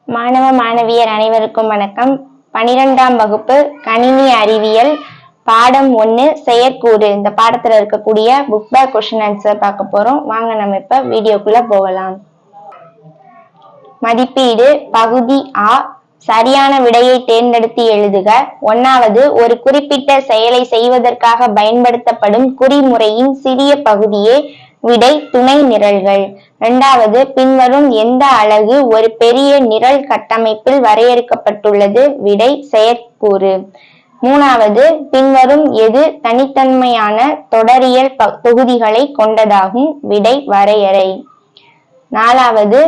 மாணவ மாணவியர் அனைவருக்கும் வணக்கம். 12ஆம் வகுப்பு கணினி அறிவியல் பாடம் 1 செயற்கூறு. இந்த பாடத்துல இருக்கக்கூடிய புக் பேக் கொஸ்டின் ஆன்சர் பார்க்க போறோம். வாங்க நம்ம இப்ப வீடியோக்குள்ள போகலாம். மதிப்பீடு பகுதி ஆ. சரியான விடையை தேர்ந்தெடுத்து எழுதுக. 1வது, ஒரு குறிப்பிட்ட செயலை செய்வதற்காக பயன்படுத்தப்படும் குறிமுறையின் சிறிய பகுதியே விடை துணை நிரல்கள். 2வது, பின்வரும் எந்த அலகு ஒரு பெரிய நிரல் கட்டமைப்பில் வரையறுக்கப்பட்டுள்ளது? விடை செயற்கூறு. 3வது, பின்வரும் எது தனித்தன்மையான தொடரியல் தொகுதிகளை கொண்டதாகும்? விடை வரையறை. 4வது,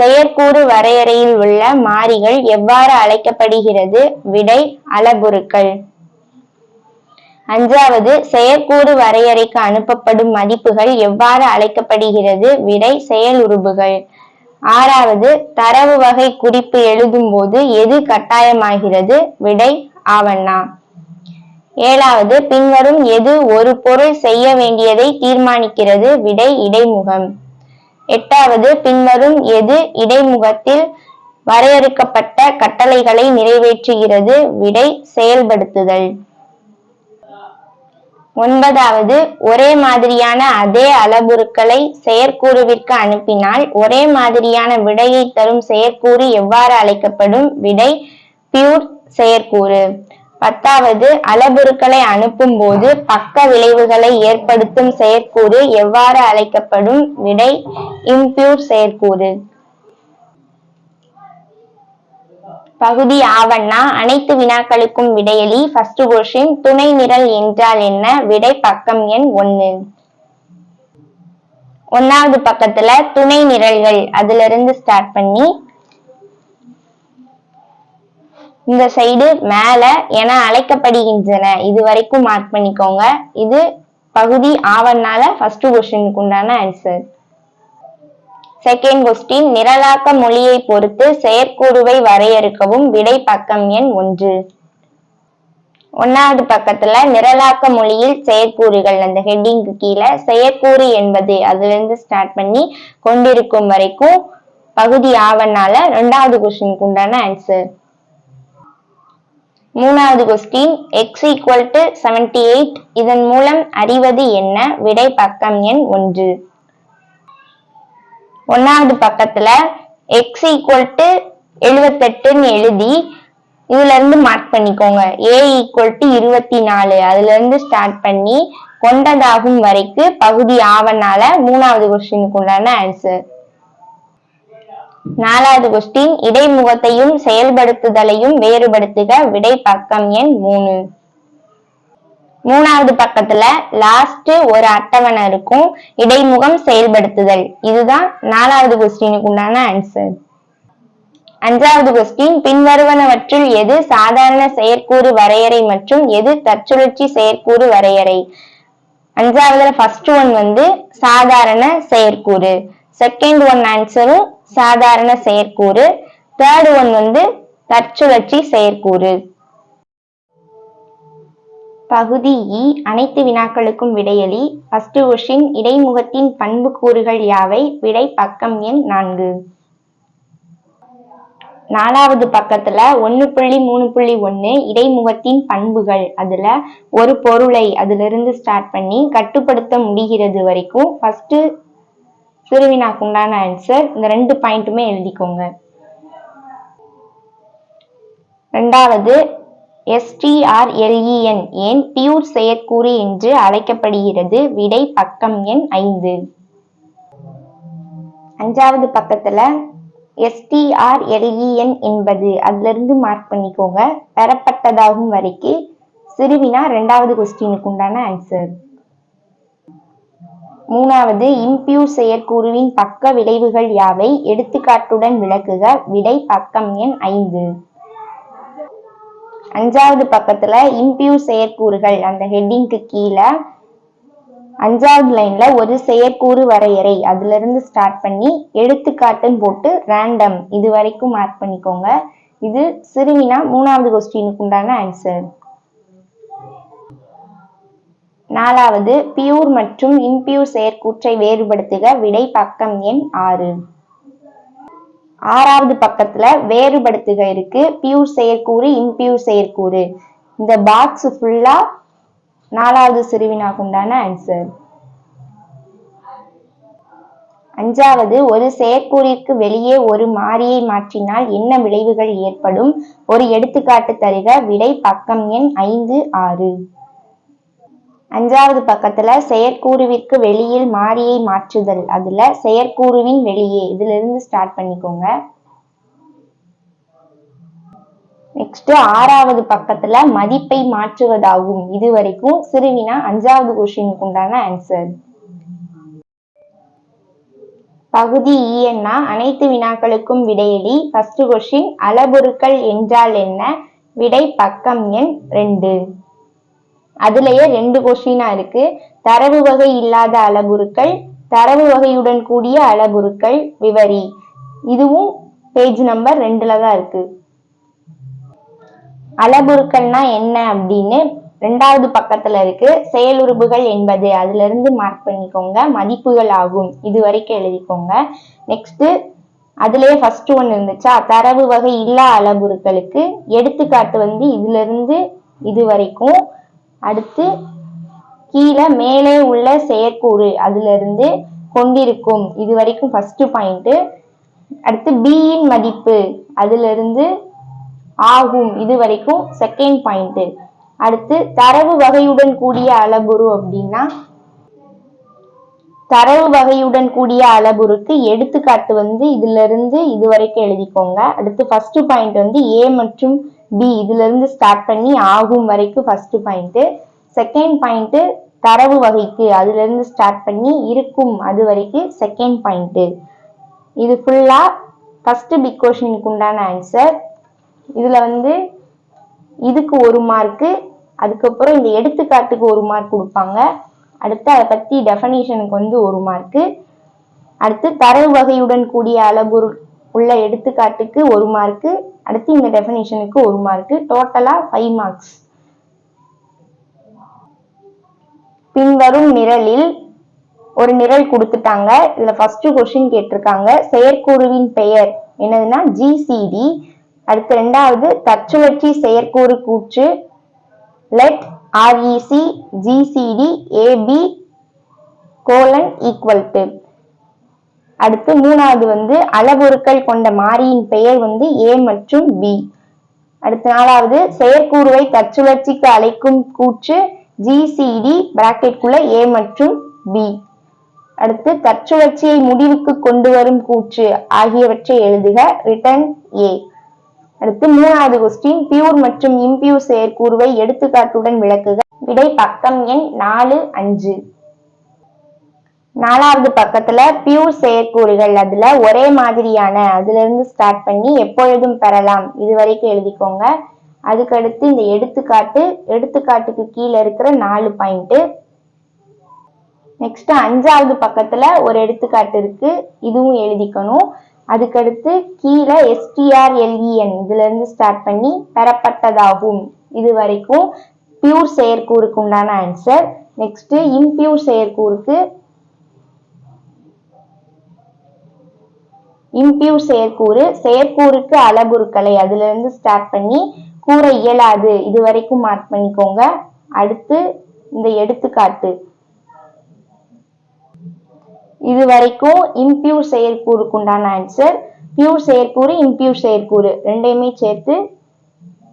செயற்கூறு வரையறையில் உள்ள மாறிகள் எவ்வாறு அழைக்கப்படுகிறது? விடை அளபுருக்கள். 5வது, செயற்கூறு வரையறைக்கு அனுப்பப்படும் மதிப்புகள் எவ்வாறு அழைக்கப்படுகிறது? விடை செயலுறுப்புகள். 6வது, தரவு வகை குறிப்பு எழுதும் போது எது கட்டாயமாகிறது? விடை ஆவண்ணா. 7வது, பின்வரும் எது ஒரு பொருள் செய்ய வேண்டியதை தீர்மானிக்கிறது? விடை இடைமுகம். 8வது, பின்வரும் எது இடைமுகத்தில் வரையறுக்கப்பட்ட கட்டளைகளை நிறைவேற்றுகிறது? விடை செயல்படுத்துதல். 9வது, ஒரே மாதிரியான அதே அளபுருக்களை செயற்கூறுவிற்கு அனுப்பினால் ஒரே மாதிரியான விடையை தரும் செயற்கூறு எவ்வாறு அழைக்கப்படும்? விடை பியூர் செயற்கூறு. 10வது, அளபுருக்களை அனுப்பும் போது பக்க விளைவுகளை ஏற்படுத்தும் செயற்கூறு எவ்வாறு அழைக்கப்படும்? விடை இம்பியூர் செயற்கூறு. பகுதி ஆவண்ணா. அனைத்து வினாக்களுக்கும் விடையளி. ஃபர்ஸ்ட் கொஸ்டின், துணை நிரல் என்றால் என்ன? விடை பக்கம் எண் 1. 1வது பக்கத்துல துணை நிரல்கள் அதுல இருந்து ஸ்டார்ட் பண்ணி இந்த சைடு மேல என அழைக்கப்படுகின்றன. இது வரைக்கும் மார்க் பண்ணிக்கோங்க. இது பகுதி ஆவண்ணால ஃபர்ஸ்ட் கொஸ்டினுக்கு உண்டான ஆன்சர். செகண்ட் கொஸ்டின், நிரலாக்க மொழியை பொறுத்து செயற்கூறுவை வரையறுக்கவும். விடை பக்கம் எண் 1. 1வது பக்கத்துல நிரலாக்க மொழியில் செயற்கூறுகள் அந்த ஹெட்டிங்க்கு கீழே செயற்கூறு என்பது அதுல இருந்து ஸ்டார்ட் பண்ணி கொண்டிருக்கும் வரைக்கும் பகுதி ஆவண்ணால 2வது கொஸ்டினுக்கு உண்டான ஆன்சர். 3வது கொஸ்டின், x = 78 இதன் மூலம் அறிவது என்ன? விடை பக்கம் எண் 1. 1வது பக்கத்துல x = 78 எழுதி இதுல இருந்து மார்க் பண்ணிக்கோங்க. a = 24 அதுல இருந்து ஸ்டார்ட் பண்ணி கொண்டதாகும் வரைக்கும் பகுதி ஆவண்ணால 3வது கொஸ்டினுக்கு உண்டான ஆன்சர். 4வது கொஸ்டின், இடைமுகத்தையும் செயல்படுத்துதலையும் வேறுபடுத்துக. விடை பக்கம் எண் 3. 3வது பக்கத்துல லாஸ்ட் ஒரு அட்டவணை இருக்கும். இடைமுகம் செயல்படுத்துதல் இதுதான் 4வது கொஸ்டினுக்கு உண்டான ஆன்சர். 5வது கொஸ்டின், பின்வருவனவற்றுள் எது சாதாரண செயற்கூறு வரையறை மற்றும் எது தற்சுழற்சி செயற்கூறு வரையறை? 5வதுல ஃபர்ஸ்ட் ஒன் சாதாரண செயற்கூறு, செகண்ட் ஒன் ஆன்சரும் சாதாரண செயற்கூறு, தேர்ட் ஒன் தற்சுழற்சி செயற்கூறு. பகுதி இ. அனைத்து வினாக்களுக்கும் விடையளி. ஃபர்ஸ்ட் கொஸ்டின், இடைமுகத்தின் பண்பு கூறுகள் யாவை? விடை பக்கம் எண் 4. 4வது பக்கத்துல 1.3.1 இடைமுகத்தின் பண்புகள் அதுல ஒரு பொருளை அதுல இருந்து ஸ்டார்ட் பண்ணி கட்டுப்படுத்த முடிகிறது வரைக்கும் ஃபர்ஸ்ட் சிறுவினாக்கு உண்டான ஆன்சர். இந்த 2 பாயிண்ட்டுமே எழுதிக்கோங்க. 2வது, strlen ஏன் பியூர் செயற்கூறு என்று அழைக்கப்படுகிறது? விடை பக்கம் எண் 5. 5வது பக்கத்துல strlen என்பது அதுல இருந்து மார்க் பண்ணிக்கோங்க. பெறப்பட்டதாகும் வரைக்கும் சிறுவினா 2வது கொஸ்டினுக்கு உண்டான ஆன்சர். 3வது, இம்பியூர் செயற்கூறுவின் பக்க விளைவுகள் யாவை? எடுத்துக்காட்டுடன் விளக்குக. விடை பக்கம் எண் 5. 5வது பக்கத்துல இம்பியூர் செயற்கூறுகள் அந்த ஹெட்டிங்க்கு கீழே 5வது லைன்ல ஒரு செயற்கூறு வரையறை அதுல இருந்து ஸ்டார்ட் பண்ணி எடுத்துக்காட்டுன்னு போட்டு ரேண்டம் இது வரைக்கும் மார்க் பண்ணிக்கோங்க. இது சிறுவினா 3வது கொஸ்டினுக்கு உண்டான ஆன்சர். 4வது, பியூர் மற்றும் இம்பியூர் செயற்கூற்றை வேறுபடுத்துக. விடை பக்கம் எண் 6. ஆறாவது பக்கத்துல வேறுபடுத்துக இருக்கு. பியூர் செயற்கூறு, இம்பியூர் செயற்கூறு. இந்த பாக்ஸ் ஃபுல்லா 4வது சிறுவினாக்கு உண்டான ஆன்சர். 5வது ஒரு செயற்கூறிற்கு வெளியே ஒரு மாறியை மாற்றினால் என்ன விளைவுகள் ஏற்படும்? ஒரு எடுத்துக்காட்டு தருக. விடை பக்கம் எண் 5, 6. 5வது பக்கத்துல செயற்கூறுவிற்கு வெளியில் மாறியை மாற்றுதல். அதுல செயற்கூறுவின் வெளியே இதுல இருந்து ஸ்டார்ட் பண்ணிக்கோங்க. நெக்ஸ்ட் 6வது பக்கத்துல மதிப்பை மாற்றுவதாகும். இது வரைக்கும் சிறுவினா 5வது கொஸ்டினுக்கு உண்டான ஆன்சர். பகுதி ஈயன்னா அனைத்து வினாக்களுக்கும் விடையளி. ஃபர்ஸ்ட் கொஸ்டின் அளபொருட்கள் என்றால் என்ன? விடை பக்கம் எண் 2. அதுலயே 2 கொஸ்டினா இருக்கு. தரவு வகை இல்லாத அளபொருட்கள், தரவு வகையுடன் கூடிய அளபொருட்கள் விவரி. இதுவும் பேஜ் நம்பர் 2ல தான் இருக்கு. அளபொருட்கள்னா என்ன அப்படின்னு 2வது பக்கத்துல இருக்கு. செயலுறுப்புகள் என்பது அதுல இருந்து மார்க் பண்ணிக்கோங்க. மதிப்புகள் ஆகும். இது வரைக்கும் எழுதிக்கோங்க. நெக்ஸ்ட் அதுலயே ஃபர்ஸ்ட் ஒன் இருந்துச்சா, தரவு வகை இல்லா அளபொருட்களுக்கு எடுத்துக்காட்டு இதுல இருந்து இது வரைக்கும். அடுத்து கீழே மேலே உள்ள செயற்கூறு அதுல இருந்து கொண்டிருக்கும். இது வரைக்கும் ஃபர்ஸ்ட் பாயிண்ட். அடுத்து பியின் மதிப்பு அதுல இருந்து ஆகும். இது வரைக்கும் செகண்ட் பாயிண்ட். அடுத்து தரவு வகையுடன் கூடிய அளபுரு அப்படின்னா தரவு வகையுடன் கூடிய அளபுருக்கு எடுத்துக்காட்டு இதுல இருந்து இது வரைக்கும் எழுதிக்கோங்க. அடுத்து ஃபர்ஸ்ட் பாயிண்ட் ஏ மற்றும் பி இதுல இருந்து ஸ்டார்ட் பண்ணி ஆகும் வரைக்கும் ஃபர்ஸ்ட் பாயிண்ட். செகண்ட் பாயிண்ட் தரவு வகைக்கு அதுல இருந்து ஸ்டார்ட் பண்ணி இருக்கும் அது வரைக்கும் செகண்ட் பாயிண்ட். இது ஃபுல்லா ஃபர்ஸ்ட் பிக் கொஸ்டினுக்கு உண்டான ஆன்சர். இதுல இதுக்கு 1 மார்க்கு, அதுக்கப்புறம் இந்த எடுத்துக்காட்டுக்கு 1 மார்க் கொடுப்பாங்க. அடுத்து அதை பத்தி டெஃபனிஷனுக்கு 1 மார்க்கு. அடுத்து தரவு வகையுடன் கூடிய அளபொரு உள்ள எடுத்துக்காட்டுக்கு 1 மார்க்கு. அடுத்து இந்த டெஃபனிஷனுக்கு 1 மார்க்கு. டோட்டலா 5 மார்க்ஸ். பின்வரும் நிரலில் ஒரு நிரல் கொடுத்துட்டாங்க. இதுல ஃபர்ஸ்ட் கொஸ்டின் கேட்டிருக்காங்க. செயற்கூறுவின் பெயர் என்னதுன்னா ஜிசிடி. அடுத்து 2வது தற்சுழற்சி செயற்கூறு கூற்று. லெட் REC GCD AB : அடுத்து 3வது அளபொருட்கள் கொண்ட மாறியின் பெயர் A மற்றும் B. அடுத்து 4வது செயற்கூறுவை தற்சுழற்சிக்கு அழைக்கும் கூற்று GCD பிராக்கெட்குள்ள A மற்றும் B. அடுத்து தற்சுழற்சியை முடிவுக்கு கொண்டு வரும் கூற்று ஆகியவற்றை எழுதுக. Written A. அடுத்து 3வது கொஸ்டின் பியூர் மற்றும் இம்பியூர் செயற்கூறுவை எடுத்துக்காட்டுடன் விளக்குக. விடை பக்கம் எண் 4, 5. 4வது பக்கத்துல பியூர் செயற்கூறுகள் அதுல ஒரே மாதிரியான அதுல இருந்து ஸ்டார்ட் பண்ணி எப்பொழுதும் பெறலாம் இது வரைக்கும் எழுதிக்கோங்க. அதுக்கடுத்து இந்த எடுத்துக்காட்டுக்கு கீழே இருக்கிற 4 பாயிண்ட். நெக்ஸ்ட் 5வது பக்கத்துல ஒரு எடுத்துக்காட்டு இருக்கு, இதுவும் எழுதிக்கணும். அதுக்கடுத்து கீழே STRLEN இதுல இருந்து ஸ்டார்ட் பண்ணி பெறப்பட்டதாகும் இது வரைக்கும் பியூர் செயற்கூறுக்கு உண்டான ஆன்சர். நெக்ஸ்ட் இம்பியூர் செயற்கூறு செயற்கூறுக்கு அளபொருட்களை அதுல இருந்து ஸ்டார்ட் பண்ணி கூற இயலாது இது வரைக்கும் மார்க் பண்ணிக்கோங்க. அடுத்து இந்த எடுத்துக்காட்டு இது வரைக்கும் இம்பியூர் செயற்கூறுக்கு உண்டான ஆன்சர். பியூர் செயற்கூறு இம்பியூர் செயற்கூறு ரெண்டையுமே சேர்த்து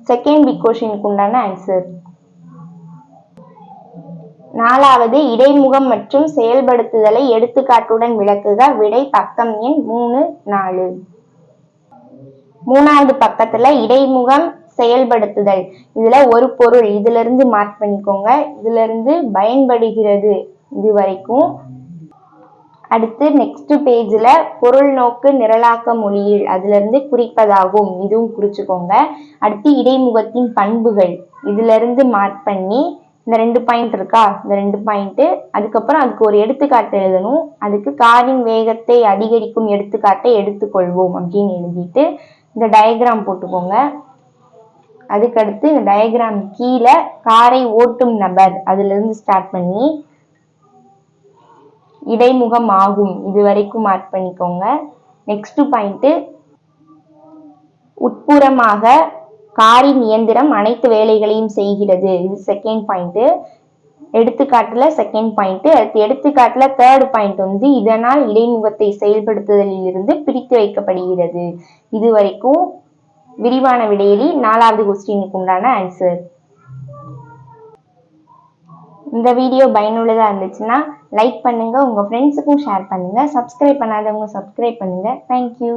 செகண்ட் பிக் கொஸ்டினுக்கு உண்டான ஆன்சர். 4வது இடைமுகம் மற்றும் செயல்படுத்துதலை எடுத்துக்காட்டுடன் விளக்குக. விடை பக்கம் எண் 3, 4. 3வது பக்கத்துல இடைமுகம் செயல்படுத்துதல் இதுல ஒரு பொருள் இதுல இருந்து மார்க் பண்ணிக்கோங்க. இதுல இருந்து பயன்படுகிறது இது வரைக்கும். அடுத்து நெக்ஸ்ட் பேஜ்ல பொருள் நோக்கு நிரலாக்க மொழியில் அதுல இருந்து குறிப்பதாகும் இதுவும் குறிச்சுக்கோங்க. அடுத்து இடைமுகத்தின் பண்புகள் இதுல இருந்து மார்க் பண்ணி இந்த 2 பாயிண்ட் இருக்கா, இந்த 2 பாயிண்ட். அதுக்கப்புறம் அதுக்கு ஒரு எடுத்துக்காட்டு எழுதணும். அதுக்கு காரின் வேகத்தை அதிகரிக்கும் எடுத்துக்காட்டை எடுத்துக்கொள்வோம் அப்படின்னு எழுதிட்டு இந்த டயக்ராம் போட்டுக்கோங்க. அதுக்கடுத்து இந்த டயக்ராம் கீழே காரை ஓட்டும் நபர் அதுல இருந்து ஸ்டார்ட் பண்ணி இடைமுகம் ஆகும் இது வரைக்கும் மார்க் பண்ணிக்கோங்க. நெக்ஸ்ட் பாயிண்ட் உட்புறமாக காரின் இயந்திரம் அனைத்து வேலைகளையும் செய்கிறது. இது செகண்ட் பாயிண்ட். எடுத்துக்காட்டுல செகண்ட் பாயிண்ட். எடுத்துக்காட்டுல தேர்ட் பாயிண்ட் வந்து இதனால் இடைமுகத்தை செயல்படுத்துதலில் இருந்து பிரித்து வைக்கப்படுகிறது. இது வரைக்கும் விரிவான விடையெளி 4வது கொஸ்டினுக்கு உண்டான ஆன்சர். இந்த வீடியோ பயனுள்ளதா இருந்துச்சுன்னா லைக் பண்ணுங்க, உங்க ஃப்ரெண்ட்ஸுக்கும் ஷேர் பண்ணுங்க, சப்ஸ்கிரைப் பண்ணாதவங்க சப்ஸ்கிரைப் பண்ணுங்க. தேங்க்யூ.